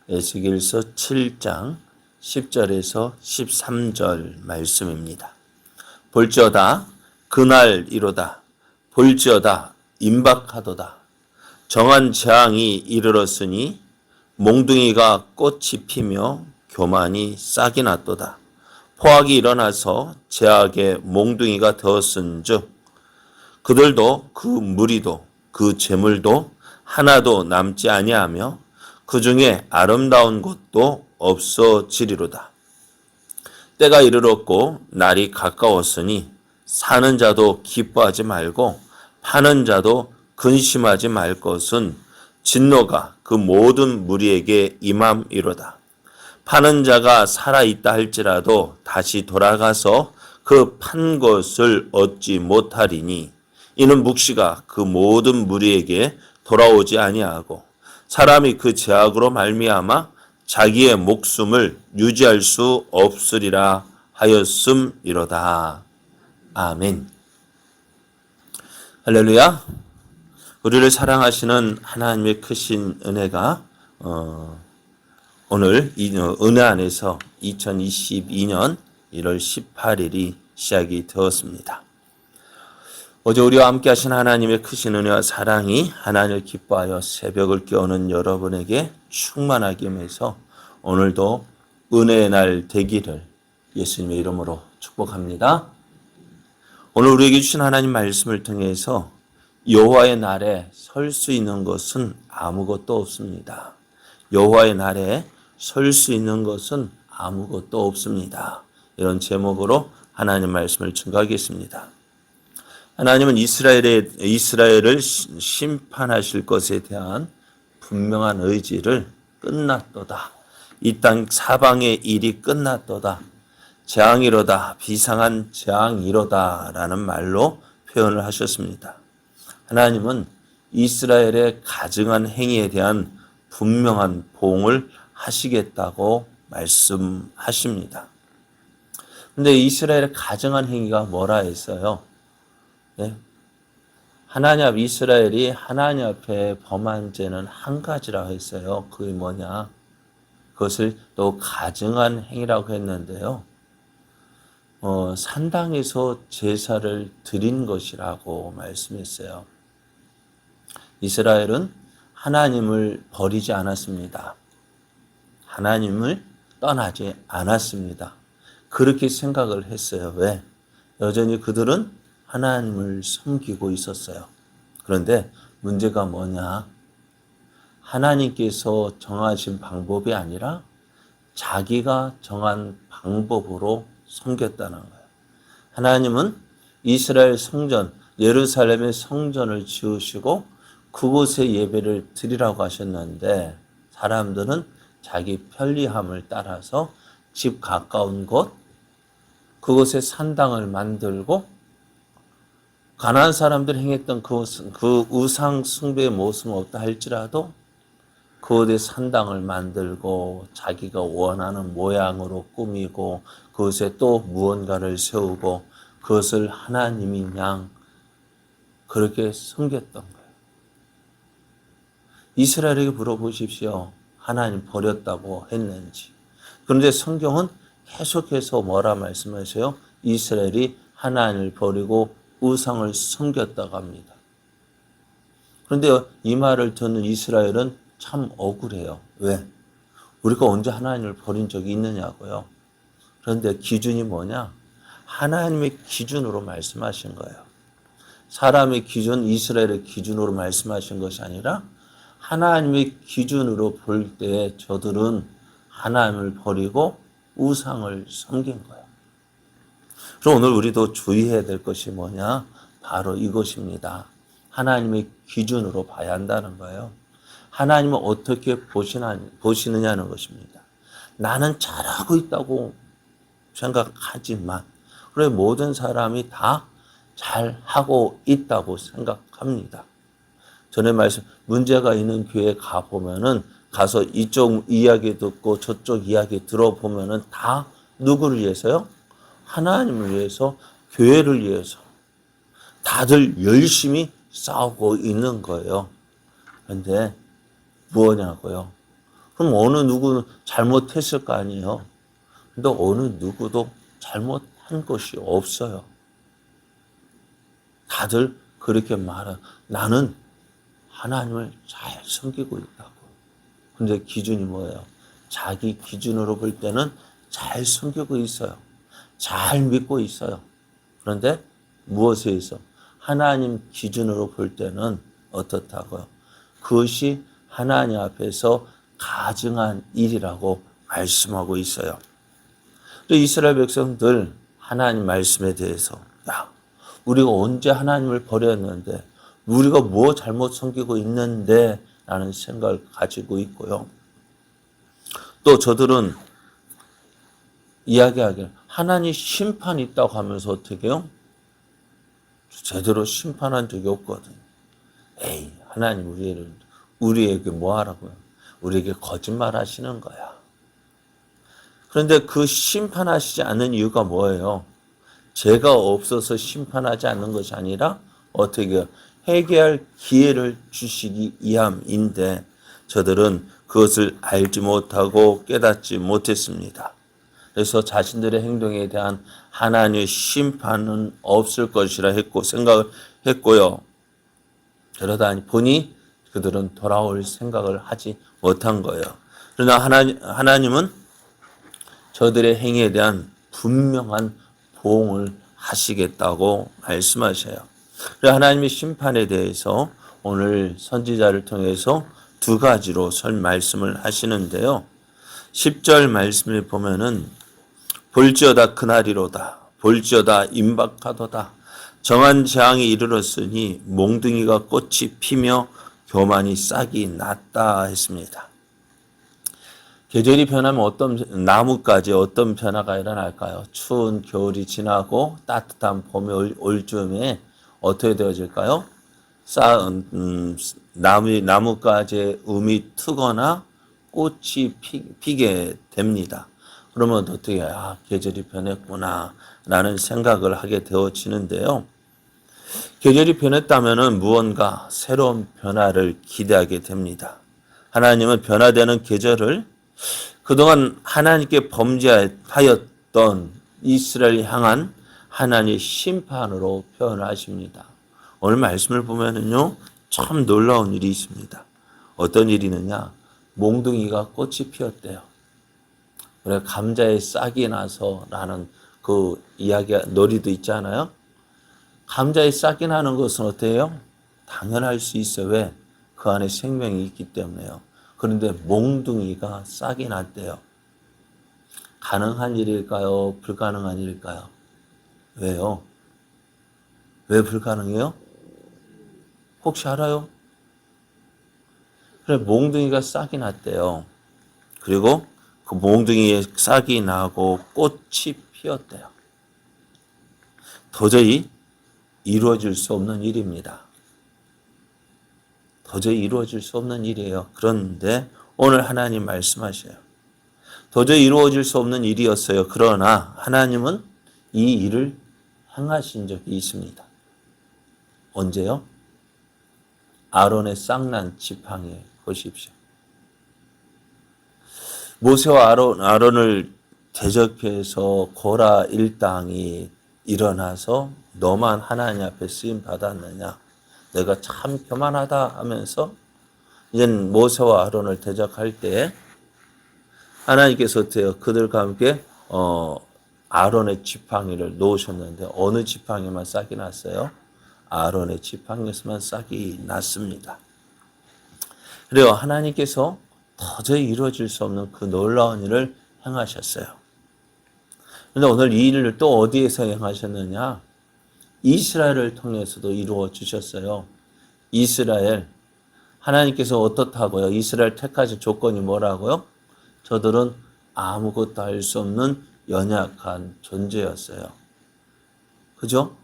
에스겔서 7장 10절에서 13절 말씀입니다. 볼지어다 그날이로다. 볼지어다 임박하도다. 정한 재앙이 이르렀으니 몽둥이가 꽃이 피며 교만이 싹이 났도다. 포악이 일어나서 제약의 몽둥이가 되었은즉 그들도 그 무리도 그 재물도 하나도 남지 아니하며 그 중에 아름다운 것도 없어지리로다. 때가 이르렀고 날이 가까웠으니 사는 자도 기뻐하지 말고 파는 자도 근심하지 말 것은 진노가 그 모든 무리에게 임함이로다. 파는 자가 살아있다 할지라도 다시 돌아가서 그 판 것을 얻지 못하리니 이는 묵시가 그 모든 무리에게 돌아오지 아니하고 사람이 그 죄악으로 말미암아 자기의 목숨을 유지할 수 없으리라 하였음이로다. 아멘. 할렐루야. 우리를 사랑하시는 하나님의 크신 은혜가 오늘 은혜 안에서 2022년 1월 18일이 시작이 되었습니다. 어제 우리와 함께 하신 하나님의 크신 은혜와 사랑이 하나님을 기뻐하여 새벽을 깨우는 여러분에게 충만하게 하면서 오늘도 은혜의 날 되기를 예수님의 이름으로 축복합니다. 오늘 우리에게 주신 하나님 말씀을 통해서 여호와의 날에 설 수 있는 것은 아무것도 없습니다. 여호와의 날에 설 수 있는 것은 아무것도 없습니다. 이런 제목으로 하나님 말씀을 증거하겠습니다. 하나님은 이스라엘을 심판하실 것에 대한 분명한 의지를 끝났도다. 이 땅 사방의 일이 끝났도다. 재앙이로다. 비상한 재앙이로다. 라는 말로 표현을 하셨습니다. 하나님은 이스라엘의 가증한 행위에 대한 분명한 보응을 하시겠다고 말씀하십니다. 그런데 이스라엘의 가증한 행위가 뭐라 했어요? 네. 이스라엘이 하나님 앞에 범한 죄는 한 가지라고 했어요. 그게 뭐냐? 그것을 또 가증한 행위라고 했는데요. 산당에서 제사를 드린 것이라고 말씀했어요. 이스라엘은 하나님을 버리지 않았습니다. 하나님을 떠나지 않았습니다. 그렇게 생각을 했어요. 왜? 여전히 그들은 하나님을 섬기고 있었어요. 그런데 문제가 뭐냐? 하나님께서 정하신 방법이 아니라 자기가 정한 방법으로 섬겼다는 거예요. 하나님은 이스라엘 성전, 예루살렘의 성전을 지으시고 그곳에 예배를 드리라고 하셨는데 사람들은 자기 편리함을 따라서 집 가까운 곳, 그곳에 산당을 만들고 가나안 사람들이 행했던 그 우상 숭배의 모습은 없다 할지라도 그곳에 산당을 만들고 자기가 원하는 모양으로 꾸미고 그것에 또 무언가를 세우고 그것을 하나님인 양 그렇게 섬겼던 거예요. 이스라엘에게 물어보십시오. 하나님 버렸다고 했는지. 그런데 성경은 계속해서 뭐라 말씀하세요? 이스라엘이 하나님을 버리고 우상을 섬겼다고 합니다. 그런데 이 말을 듣는 이스라엘은 참 억울해요. 왜? 우리가 언제 하나님을 버린 적이 있느냐고요. 그런데 기준이 뭐냐? 하나님의 기준으로 말씀하신 거예요. 사람의 기준, 이스라엘의 기준으로 말씀하신 것이 아니라 하나님의 기준으로 볼 때 저들은 하나님을 버리고 우상을 섬긴 거예요. 그럼 오늘 우리도 주의해야 될 것이 뭐냐? 바로 이것입니다. 하나님의 기준으로 봐야 한다는 거예요. 하나님은 어떻게 보시느냐는 것입니다. 나는 잘하고 있다고 생각하지만 그래 모든 사람이 다 잘하고 있다고 생각합니다. 전에 말씀 문제가 있는 교회 가서 이쪽 이야기 듣고 저쪽 이야기 들어보면은 다 누구를 위해서요? 하나님을 위해서, 교회를 위해서 다들 열심히 싸우고 있는 거예요. 그런데 뭐냐고요? 그럼 어느 누구는 잘못했을 거 아니에요. 근데 어느 누구도 잘못한 것이 없어요. 다들 그렇게 말해요. 나는 하나님을 잘 섬기고 있다고. 근데 기준이 뭐예요? 자기 기준으로 볼 때는 잘 섬기고 있어요. 잘 믿고 있어요. 그런데 무엇에 있어? 하나님 기준으로 볼 때는 어떻다고요? 그것이 하나님 앞에서 가증한 일이라고 말씀하고 있어요. 이스라엘 백성들 하나님 말씀에 대해서 야, 우리가 언제 하나님을 버렸는데 우리가 뭐 잘못 섬기고 있는데 라는 생각을 가지고 있고요. 또 저들은 이야기하기를 하나님 심판이 있다고 하면서 어떻게 해요? 제대로 심판한 적이 없거든요. 에이, 하나님 우리에게 뭐 하라고요? 우리에게 거짓말 하시는 거야. 그런데 그 심판하시지 않는 이유가 뭐예요? 죄가 없어서 심판하지 않는 것이 아니라 어떻게 회개할 기회를 주시기 위함인데 저들은 그것을 알지 못하고 깨닫지 못했습니다. 그래서 자신들의 행동에 대한 하나님의 심판은 없을 것이라 했고 생각을 했고요. 그러다 보니 그들은 돌아올 생각을 하지 못한 거예요. 그러나 하나님은 저들의 행위에 대한 분명한 보응을 하시겠다고 말씀하셔요. 그래서 하나님의 심판에 대해서 오늘 선지자를 통해서 두 가지로 말씀을 하시는데요. 10절 말씀을 보면은 볼지어다 그날이로다. 볼지어다 임박하도다. 정한 재앙이 이르렀으니 몽둥이가 꽃이 피며 교만이 싹이 났다 했습니다. 계절이 변하면 어떤 나무까지 어떤 변화가 일어날까요? 추운 겨울이 지나고 따뜻한 봄이 올 즈음에 어떻게 되어질까요? 나무가지에 음이 트거나 꽃이 피게 됩니다. 그러면 어떻게 계절이 변했구나 라는 생각을 하게 되어지는데요. 계절이 변했다면 무언가 새로운 변화를 기대하게 됩니다. 하나님은 변화되는 계절을 그동안 하나님께 범죄하였던 이스라엘을 향한 하나님의 심판으로 표현하십니다. 오늘 말씀을 보면은요, 참 놀라운 일이 있습니다. 어떤 일이 있느냐? 몽둥이가 꽃이 피었대요. 그래 감자에 싹이 나서라는 그 놀이도 있잖아요. 감자에 싹이 나는 것은 어때요? 당연할 수 있어요. 왜? 그 안에 생명이 있기 때문에요. 그런데 몽둥이가 싹이 났대요. 가능한 일일까요? 불가능한 일일까요? 왜요? 왜 불가능해요? 혹시 알아요? 그래 몽둥이가 싹이 났대요. 그리고 그 몽둥이에 싹이 나고 꽃이 피었대요. 도저히 이루어질 수 없는 일입니다. 도저히 이루어질 수 없는 일이에요. 그런데 오늘 하나님 말씀하셔요. 도저히 이루어질 수 없는 일이었어요. 그러나 하나님은 이 일을 행하신 적이 있습니다. 언제요? 아론의 싹난 지팡이에 보십시오. 모세와 아론을 대적해서 고라 일당이 일어나서 너만 하나님 앞에 쓰임 받았느냐? 내가 참 교만하다 하면서 이제 모세와 아론을 대적할 때 하나님께서 어때요? 그들과 함께 아론의 지팡이를 놓으셨는데 어느 지팡이만 싹이 났어요? 아론의 지팡이에서만 싹이 났습니다. 그래요. 하나님께서 도저히 이루어질 수 없는 그 놀라운 일을 행하셨어요. 그런데 오늘 이 일을 또 어디에서 행하셨느냐? 이스라엘을 통해서도 이루어 주셨어요. 이스라엘. 하나님께서 어떻다고요? 이스라엘 택하신 조건이 뭐라고요? 저들은 아무것도 할 수 없는 연약한 존재였어요. 그죠?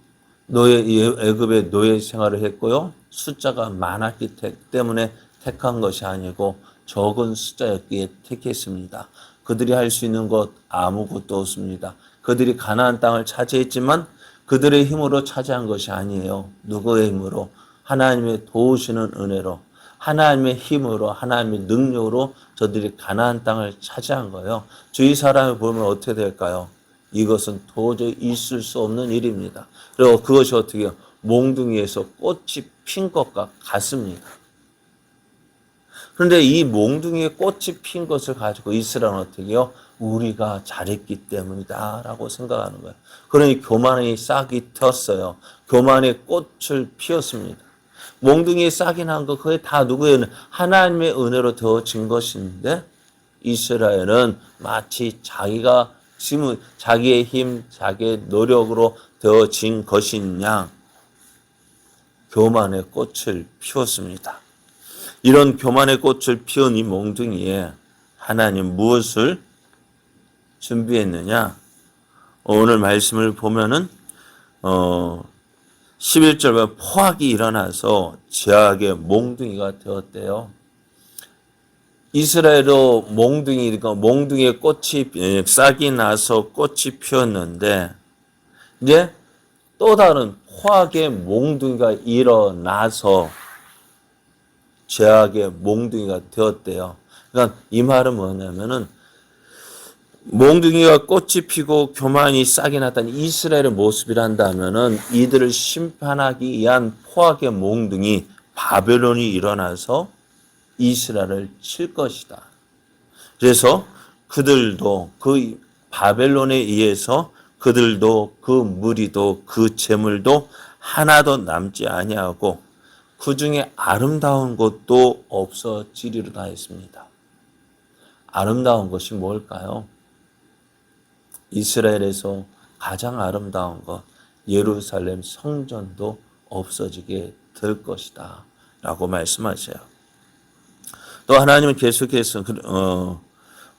애굽의 노예 생활을 했고요. 숫자가 많았기 때문에 택한 것이 아니고 적은 숫자였기에 택했습니다. 그들이 할 수 있는 것 아무것도 없습니다. 그들이 가나안 땅을 차지했지만 그들의 힘으로 차지한 것이 아니에요. 누구의 힘으로? 하나님의 도우시는 은혜로, 하나님의 힘으로 하나님의 능력으로 저들이 가나안 땅을 차지한 거예요. 주위 사람을 보면 어떻게 될까요? 이것은 도저히 있을 수 없는 일입니다. 그리고 그것이 어떻게 해요? 몽둥이에서 꽃이 핀 것과 같습니다. 그런데 이 몽둥이에 꽃이 핀 것을 가지고 이스라엘은 어떻게 해요? 우리가 잘했기 때문이다 라고 생각하는 거예요. 그러니 교만의 싹이 텄어요. 교만의 꽃을 피웠습니다. 몽둥이에 싹이 난 거 그게 다 누구예요? 하나님의 은혜로 되어진 것인데 이스라엘은 마치 자기의 힘, 자기의 노력으로 되어진 것인 양 교만의 꽃을 피웠습니다. 이런 교만의 꽃을 피운 이 몽둥이에 하나님 무엇을 준비했느냐? 오늘 말씀을 보면은 11절에 포악이 일어나서 제약의 몽둥이가 되었대요. 이스라엘도 몽둥이에 꽃이 싹이 나서 꽃이 피었는데 이제 또 다른 포악의 몽둥이가 일어나서 죄악의 몽둥이가 되었대요. 그러니까 이 말은 뭐냐면은 몽둥이가 꽃이 피고 교만이 싹이 났다는 이스라엘의 모습이란다면은 이들을 심판하기 위한 포악의 몽둥이 바벨론이 일어나서 이스라엘을 칠 것이다. 그래서 그들도 그 바벨론에 의해서 그들도 그 무리도 그 재물도 하나도 남지 아니하고 그 중에 아름다운 것도 없어지리로다 했습니다. 아름다운 것이 뭘까요? 이스라엘에서 가장 아름다운 것, 예루살렘 성전도 없어지게 될 것이다 라고 말씀하셔요. 또 하나님은 계속해서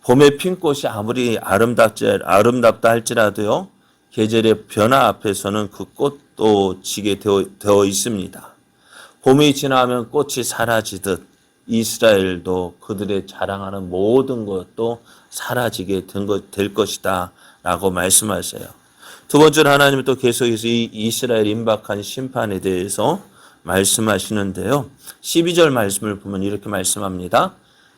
봄의 핀 꽃이 아무리 아름답다 할지라도요, 계절의 변화 앞에서는 그 꽃도 지게 되어 있습니다. 봄이 지나면 꽃이 사라지듯 이스라엘도 그들의 자랑하는 모든 것도 사라지게 될 것이다 라고 말씀하세요. 두 번째로 하나님은 또 계속해서 이 이스라엘 임박한 심판에 대해서 말씀하시는데요. 12절 말씀을 보면 이렇게 말씀합니다.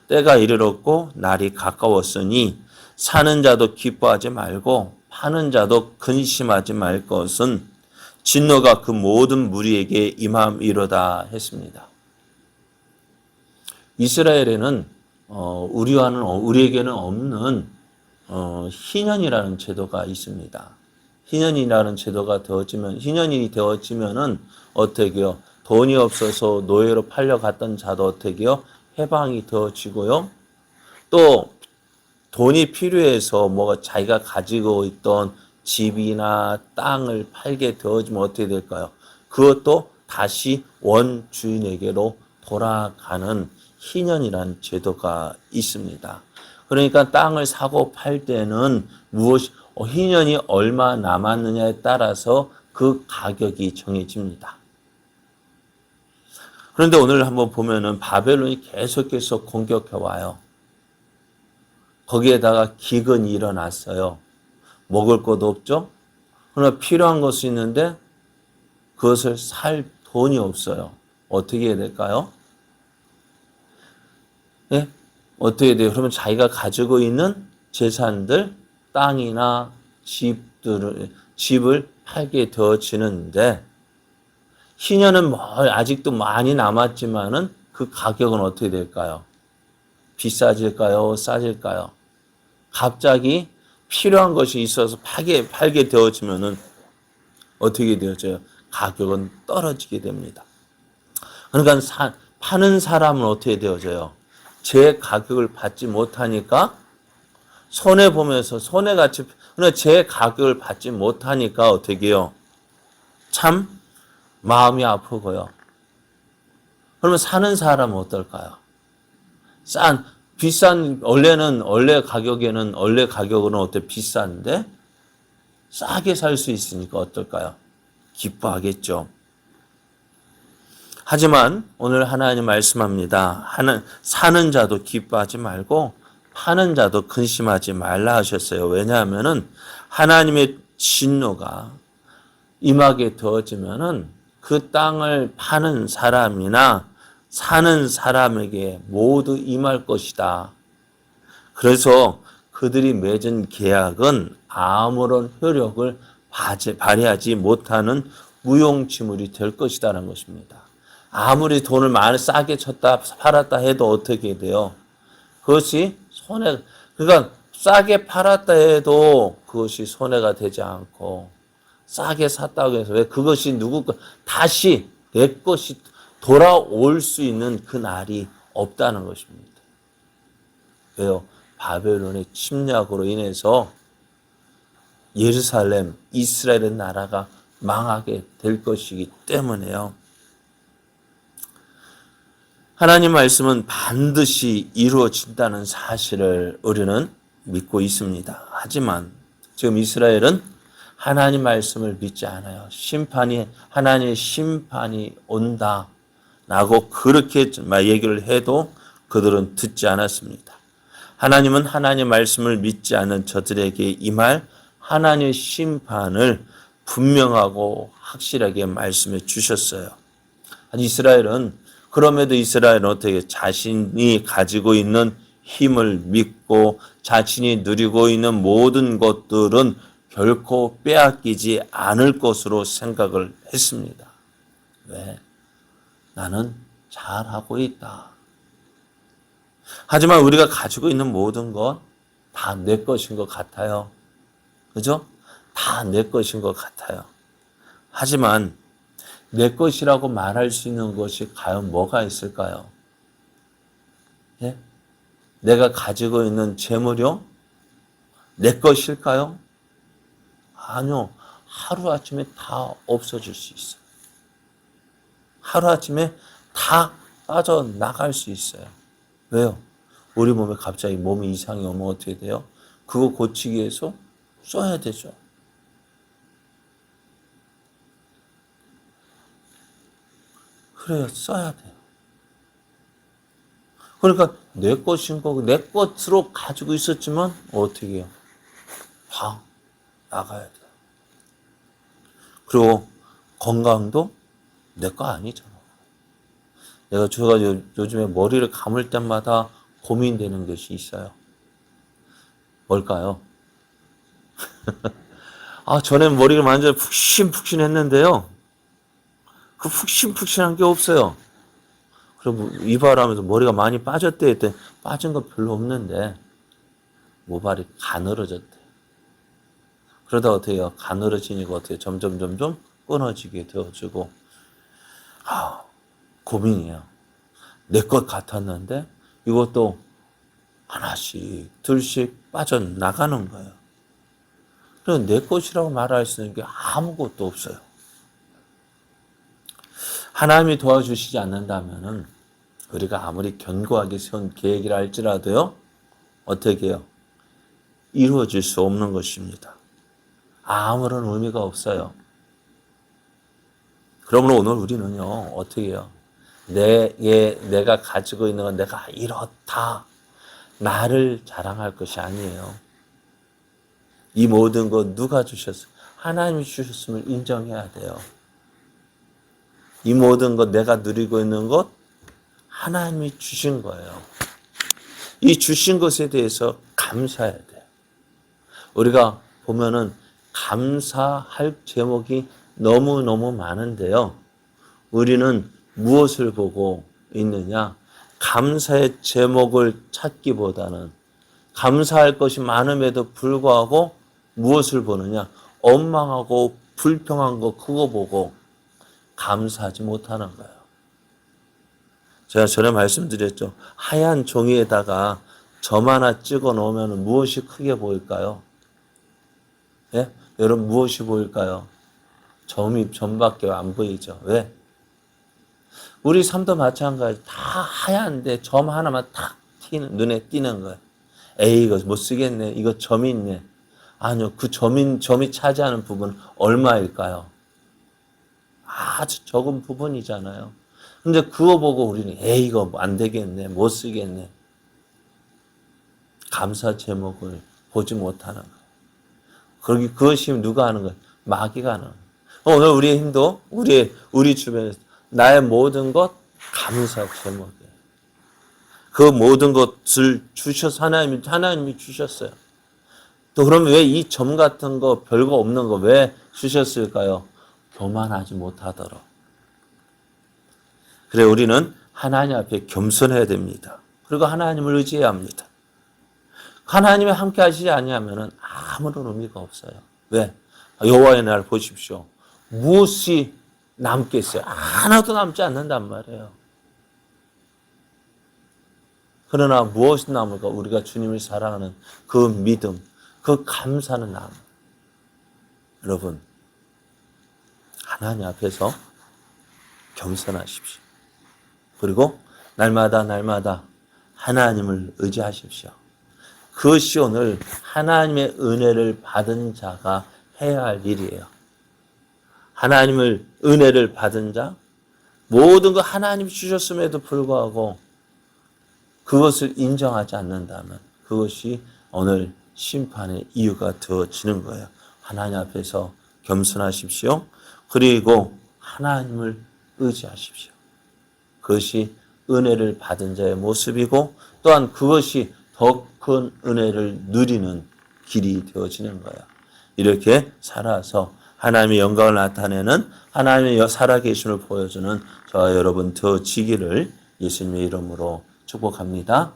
때가 이르렀고 날이 가까웠으니 사는 자도 기뻐하지 말고 파는 자도 근심하지 말 것은 진노가 그 모든 무리에게 임함이로다 했습니다. 이스라엘에는 우리에게는 없는 희년이라는 제도가 있습니다. 희년이 되어지면은 어떻게요? 돈이 없어서 노예로 팔려갔던 자도 어떻게요? 해방이 되어지고요. 또 돈이 필요해서 자기가 가지고 있던 집이나 땅을 팔게 되어지면 어떻게 될까요? 그것도 다시 원주인에게로 돌아가는 희년이라는 제도가 있습니다. 그러니까 땅을 사고 팔 때는 희년이 얼마 남았느냐에 따라서 그 가격이 정해집니다. 그런데 오늘 한번 보면은 바벨론이 계속해서 공격해 와요. 거기에다가 기근이 일어났어요. 먹을 것도 없죠? 그러나 필요한 것이 있는데 그것을 살 돈이 없어요. 어떻게 해야 될까요? 예? 어떻게 돼요? 그러면 자기가 가지고 있는 재산들, 땅이나 집을 팔게 되어지는데 희년은 아직도 많이 남았지만은 그 가격은 어떻게 될까요? 비싸질까요? 싸질까요? 갑자기 필요한 것이 있어서 팔게 되어지면은 어떻게 되어져요? 가격은 떨어지게 됩니다. 그러니까 파는 사람은 어떻게 되어져요? 제 가격을 받지 못하니까 손해보면서 그러나 제 가격을 받지 못하니까 어떻게 해요? 참 마음이 아프고요. 그러면 사는 사람은 어떨까요? 원래 가격은 어때? 비싼데 싸게 살 수 있으니까 어떨까요? 기뻐하겠죠. 하지만 오늘 하나님 말씀합니다. 사는 자도 기뻐하지 말고 파는 자도 근심하지 말라 하셨어요. 왜냐하면은 하나님의 진노가 임하게 되어지면은 그 땅을 파는 사람이나 사는 사람에게 모두 임할 것이다. 그래서 그들이 맺은 계약은 아무런 효력을 발휘하지 못하는 무용지물이 될 것이다는 것입니다. 아무리 돈을 많이 싸게 쳤다 팔았다 해도 어떻게 돼요? 그것이 그러니까 싸게 팔았다 해도 그것이 손해가 되지 않고, 싸게 샀다고 해서 왜 그것이 다시 내 것이 돌아올 수 있는 그 날이 없다는 것입니다. 왜요? 바벨론의 침략으로 인해서 예루살렘, 이스라엘의 나라가 망하게 될 것이기 때문에요. 하나님 말씀은 반드시 이루어진다는 사실을 우리는 믿고 있습니다. 하지만 지금 이스라엘은 하나님 말씀을 믿지 않아요. 하나님의 심판이 온다라고 그렇게 얘기를 해도 그들은 듣지 않았습니다. 하나님은 하나님 말씀을 믿지 않는 저들에게 임할 하나님의 심판을 분명하고 확실하게 말씀해 주셨어요. 그럼에도 이스라엘은 어떻게 자신이 가지고 있는 힘을 믿고 자신이 누리고 있는 모든 것들은 결코 빼앗기지 않을 것으로 생각을 했습니다. 왜? 나는 잘하고 있다. 하지만 우리가 가지고 있는 모든 것 다 내 것인 것 같아요. 그죠? 다 내 것인 것 같아요. 하지만 내 것이라고 말할 수 있는 것이 과연 뭐가 있을까요? 예? 내가 가지고 있는 재물이요? 내 것일까요? 아니요. 하루아침에 다 없어질 수 있어요. 하루아침에 다 빠져나갈 수 있어요. 왜요? 우리 몸에 갑자기 몸에 이상이 오면 어떻게 돼요? 그거 고치기 위해서 써야 되죠. 그래요. 써야 돼요. 그러니까 내 것인 거고 내 것으로 가지고 있었지만 어떻게 해요? 다 나가야 돼요. 그리고 건강도 내 거 아니잖아. 제가 요즘에 머리를 감을 때마다 고민되는 것이 있어요. 뭘까요? 전에 머리를 완전히 푹신푹신했는데요. 그 푹신푹신한 게 없어요. 그리고 이발하면서 머리가 많이 빠졌대 했더니 빠진 거 별로 없는데 모발이 가늘어졌대. 그러다 어떻게 해요? 가늘어지니까 어떻게 점점 끊어지게 되어지고 고민이에요. 내 것 같았는데 이것도 하나씩 둘씩 빠져나가는 거예요. 그래서 내 것이라고 말할 수 있는 게 아무것도 없어요. 하나님이 도와주시지 않는다면은 우리가 아무리 견고하게 세운 계획이라 할지라도요, 어떻게 해요? 이루어질 수 없는 것입니다. 아무런 의미가 없어요. 그러므로 오늘 우리는요, 어떻게 해요? 내가 가지고 있는 건 내가 이렇다. 나를 자랑할 것이 아니에요. 이 모든 것 누가 주셨어요? 하나님이 주셨음을 인정해야 돼요. 이 모든 것 내가 누리고 있는 것 하나님이 주신 거예요. 이 주신 것에 대해서 감사해야 돼요. 우리가 보면은 감사할 제목이 너무너무 많은데요. 우리는 무엇을 보고 있느냐? 감사의 제목을 찾기보다는 감사할 것이 많음에도 불구하고 무엇을 보느냐? 엉망하고 불평한 거 그거 보고 감사하지 못하는 거예요. 제가 전에 말씀드렸죠. 하얀 종이에다가 점 하나 찍어 놓으면 무엇이 크게 보일까요? 예? 여러분 무엇이 보일까요? 점밖에 안 보이죠. 왜? 우리 삶도 마찬가지. 다 하얀데 점 하나만 탁 눈에 띄는 거예요. 에이, 이거 못 쓰겠네. 이거 점이 있네. 아니요. 그 점이 차지하는 부분은 얼마일까요? 아주 적은 부분이잖아요. 근데 그거 보고 우리는 에이, 이거 안 되겠네. 못 쓰겠네. 감사 제목을 보지 못하는 거예요. 그것이 누가 하는 거예요? 마귀가 하는 거예요. 오늘 우리의 힘도 우리 주변에서 나의 모든 것 감사 제목이에요. 그 모든 것을 주셔서 하나님이 주셨어요. 또 그러면 왜 이 점 같은 거 별거 없는 거 왜 주셨을까요? 교만하지 못하도록. 그래 우리는 하나님 앞에 겸손해야 됩니다. 그리고 하나님을 의지해야 합니다. 하나님이 함께 하시지 아니하면 아무런 의미가 없어요. 왜? 여호와의 날 보십시오. 무엇이 남겠어요? 하나도 남지 않는단 말이에요. 그러나 무엇이 남을까? 우리가 주님을 사랑하는 그 믿음, 그 감사는 남. 여러분, 하나님 앞에서 겸손하십시오. 그리고 날마다 하나님을 의지하십시오. 그것이 오늘 하나님의 은혜를 받은 자가 해야 할 일이에요. 하나님을 은혜를 받은 자, 모든 거 하나님이 주셨음에도 불구하고 그것을 인정하지 않는다면 그것이 오늘 심판의 이유가 되어지는 거예요. 하나님 앞에서 겸손하십시오. 그리고 하나님을 의지하십시오. 그것이 은혜를 받은 자의 모습이고 또한 그것이 더 큰 은혜를 누리는 길이 되어지는 거예요. 이렇게 살아서 하나님의 영광을 나타내는 하나님의 살아계심을 보여주는 저와 여러분 되어지기를 예수님의 이름으로 축복합니다.